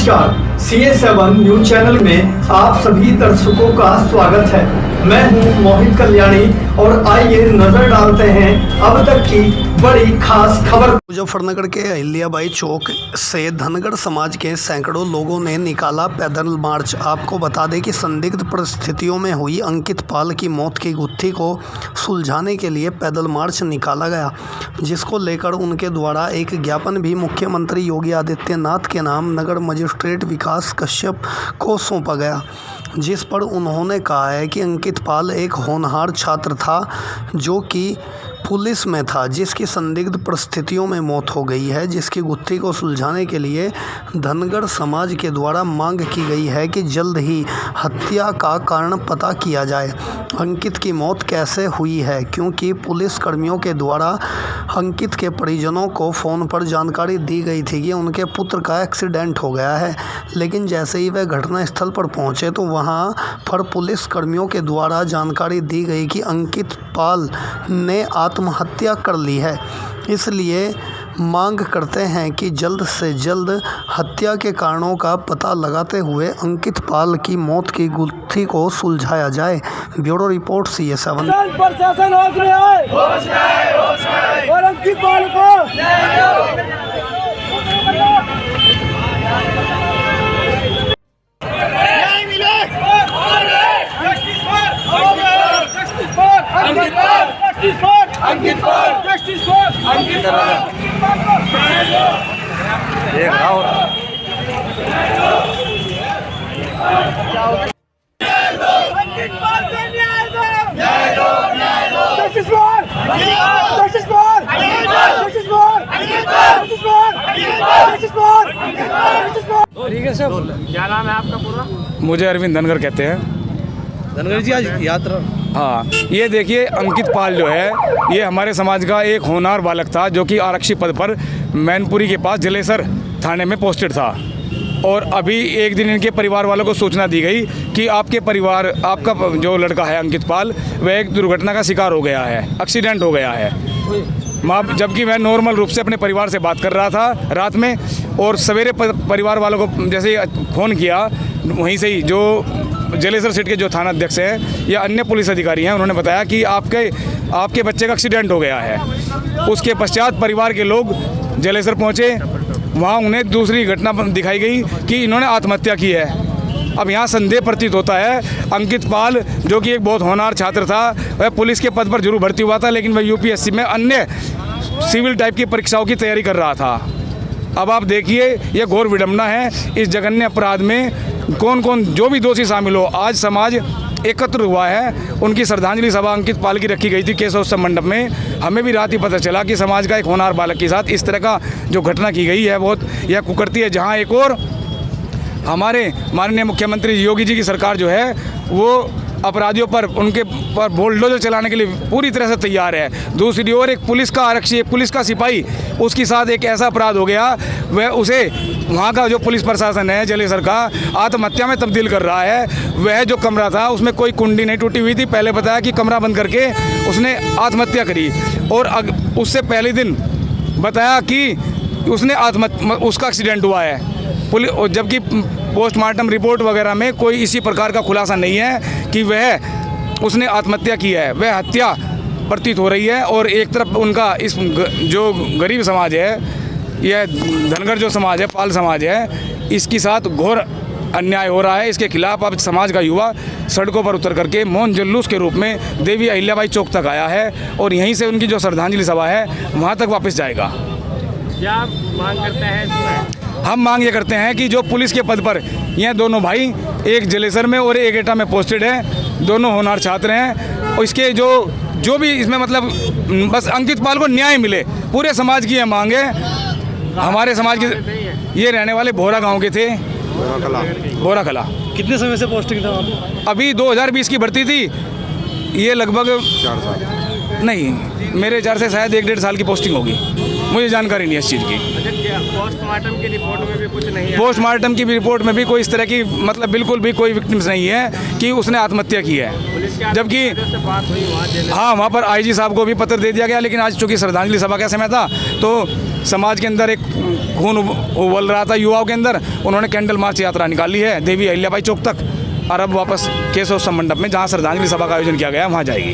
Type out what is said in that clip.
नमस्कार, CA7 news channel में आप सभी दर्शकों का स्वागत है। मैं हूं मोहित कल्याणी और आइए नजर डालते हैं अब तक की बड़ी खास खबर। मुजफ्फरनगर के अहिल्याबाई चौक से धनगर समाज के सैकड़ों लोगों ने निकाला पैदल मार्च। आपको बता दें कि संदिग्ध परिस्थितियों में हुई अंकित पाल की मौत की गुत्थी को सुलझाने के लिए पैदल मार्च निकाला गया, जिसको लेकर उनके द्वारा एक ज्ञापन भी मुख्यमंत्री योगी आदित्यनाथ के नाम नगर मजिस्ट्रेट विकास कश्यप को सौंपा गया, जिस पर उन्होंने कहा है कि अंकित पाल एक होनहार छात्र था जो कि पुलिस में था, जिसकी संदिग्ध परिस्थितियों में मौत हो गई है, जिसकी गुत्थी को सुलझाने के लिए धनगर समाज के द्वारा मांग की गई है कि जल्द ही हत्या का कारण पता किया जाए। अंकित की मौत कैसे हुई है, क्योंकि पुलिस कर्मियों के द्वारा अंकित के परिजनों को फ़ोन पर जानकारी दी गई थी कि उनके पुत्र का एक्सीडेंट हो गया है, लेकिन जैसे ही वह घटनास्थल पर पहुंचे तो वहां पर पुलिस कर्मियों के द्वारा जानकारी दी गई कि अंकित पाल ने आत्महत्या कर ली है। इसलिए मांग करते हैं कि जल्द से जल्द हत्या के कारणों का पता लगाते हुए अंकित पाल की मौत की गुत्थी को सुलझाया जाए। Bureau report CA7। प्रशासन होश में आए और अंकित पाल को न्याय मिले। देख रहा हूँ ठीक है सर। क्या नाम है आपका पूरा? मुझे अरविंद धनगर कहते हैं। धनगर जी, आज यात्रा। हाँ, ये देखिए अंकित पाल जो है ये हमारे समाज का एक होनहार बालक था जो कि आरक्षी पद पर मैनपुरी के पास जलेसर थाने में पोस्टेड था। और अभी एक दिन इनके परिवार वालों को सूचना दी गई कि आपका जो लड़का है अंकित पाल वह एक दुर्घटना का शिकार हो गया है, एक्सीडेंट हो गया है। जबकि मैं नॉर्मल रूप से अपने परिवार से बात कर रहा था रात में, और सवेरे परिवार वालों को जैसे ही फ़ोन किया, वहीं से ही जो जलेसर सीट के जो थाना अध्यक्ष हैं या अन्य पुलिस अधिकारी हैं, उन्होंने बताया कि आपके बच्चे का एक्सीडेंट हो गया है। उसके पश्चात परिवार के लोग जलेसर पहुंचे, वहां उन्हें दूसरी घटना दिखाई गई कि इन्होंने आत्महत्या की है। अब यहाँ संदेह प्रतीत होता है अंकित पाल जो कि एक बहुत होनहार छात्र था, वह पुलिस के पद पर जरूर भर्ती हुआ था, लेकिन वह UPSC में अन्य सिविल टाइप की परीक्षाओं की तैयारी कर रहा था। अब आप देखिए यह घोर विडंबना है। इस जघन्य अपराध में कौन कौन जो भी दोषी शामिल हो, आज समाज एकत्र हुआ है। उनकी श्रद्धांजलि सभा अंकित पाल की रखी गई थी केशव मंडप में। हमें भी रात ही पता चला कि समाज का एक होनहार बालक के साथ इस तरह का जो घटना की गई है बहुत यह कुकर्ती है। जहां एक और हमारे माननीय मुख्यमंत्री योगी जी की सरकार जो है वो अपराधियों पर उनके पर बुलडोजर चलाने के लिए पूरी तरह से तैयार है। दूसरी ओर एक पुलिस का आरक्षी, एक पुलिस का सिपाही, उसके साथ एक ऐसा अपराध हो गया, वह उसे वहाँ का जो पुलिस प्रशासन है जलेसर का आत्महत्या में तब्दील कर रहा है। वह जो कमरा था उसमें कोई कुंडी नहीं टूटी हुई थी, पहले बताया कि कमरा बंद करके उसने आत्महत्या करी, और उससे पहले दिन बताया कि उसका एक्सीडेंट हुआ है। जबकि पोस्टमार्टम रिपोर्ट वगैरह में कोई इसी प्रकार का खुलासा नहीं है कि उसने आत्महत्या की है। वह हत्या प्रतीत हो रही है। और एक तरफ उनका इस जो गरीब समाज है, यह धनगर जो समाज है, पाल समाज है, इसके साथ घोर अन्याय हो रहा है। इसके खिलाफ अब समाज का युवा सड़कों पर उतर करके मौन जुलूस के रूप में देवी अहिल्याबाई चौक तक आया है, और यहीं से उनकी जो श्रद्धांजलि सभा है वहाँ तक वापस जाएगा। क्या मांग करते हैं? हम मांग ये करते हैं कि जो पुलिस के पद पर यह दोनों भाई, एक जलेसर में और एक एटा में पोस्टेड है, दोनों होनहार छात्र हैं, और इसके जो भी इसमें मतलब बस अंकित पाल को न्याय मिले, पूरे समाज की यह मांग है। हमारे समाज के ये रहने वाले भोरा गांव के थे, भोरा कला। कितने समय से पोस्टिंग था वहाँ पे? अभी 2020 की भर्ती थी, ये लगभग 4 साल नहीं, मेरे विचार से शायद 1-1.5 साल की पोस्टिंग होगी, मुझे जानकारी नहीं है इस चीज़ की। पोस्टमार्टम की रिपोर्ट में भी कुछ नहीं है? पोस्टमार्टम की रिपोर्ट में भी कोई इस तरह की मतलब बिल्कुल भी कोई विक्टिम्स नहीं है कि उसने आत्महत्या की है। जबकि हाँ, वहाँ पर IG साहब को भी पत्र दे दिया गया, लेकिन आज चूँकि श्रद्धांजलि सभा का समय था तो समाज के अंदर एक खून उबल रहा था युवाओं के अंदर, उन्होंने कैंडल मार्च यात्रा निकाली है देवी अहिल्याबाई चौक तक और अब वापस केशव मंडप में जहाँ श्रद्धांजलि सभा का आयोजन किया गया वहाँ जाएगी।